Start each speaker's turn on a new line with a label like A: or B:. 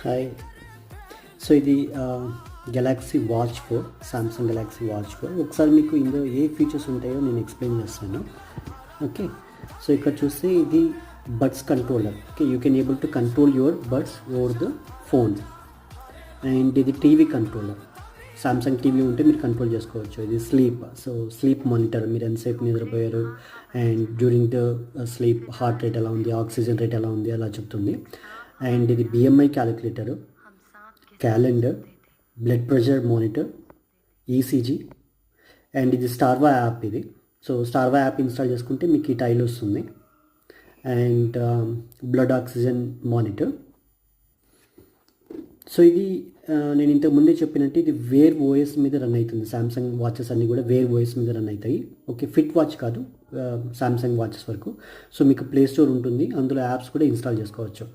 A: Hi. So ఇది Galaxy watch 4, Samsung Galaxy watch 4. ఒకసారి మీకు ఇందులో ఏ ఫీచర్స్ ఉంటాయో నేను ఎక్స్ప్లెయిన్ చేస్తాను. ఓకే, సో ఇక్కడ చూస్తే ఇది buds controller. Okay, you can able to control your buds over the phone. And ఇది టీవీ కంట్రోలర్. సామ్సంగ్ టీవీ ఉంటే మీరు కంట్రోల్ చేసుకోవచ్చు. ఇది స్లీప్ మానిటర్, మీరు ఎంతసేపు నిద్రపోయారు and during the sleep heart rate ఎలా ఉంది, ఆక్సిజన్ రేట్ ఎలా ఉంది అలా చెప్తుంది. అండ్ ఇది BMI calculator, calendar, blood pressure monitor, ECG. And ఇది స్టార్వా యాప్. ఇది సో స్టార్వా యాప్ ఇన్స్టాల్ చేసుకుంటే మీకు ఈ టైల్ వస్తుంది. And blood oxygen monitor. So ఇది నేను ఇంతకు ముందే చెప్పినట్టు ఇది వేర్ ఓఎస్ మీద రన్ అవుతుంది. సామ్సంగ్ వాచెస్ అన్నీ కూడా వేర్ ఓఎస్ మీద రన్ అవుతాయి. ఓకే, ఫిట్ వాచ్ కాదు, సామ్సంగ్ వాచెస్ వరకు. సో మీకు ప్లే స్టోర్ ఉంటుంది, అందులో యాప్స్ కూడా ఇన్స్టాల్ చేసుకోవచ్చు.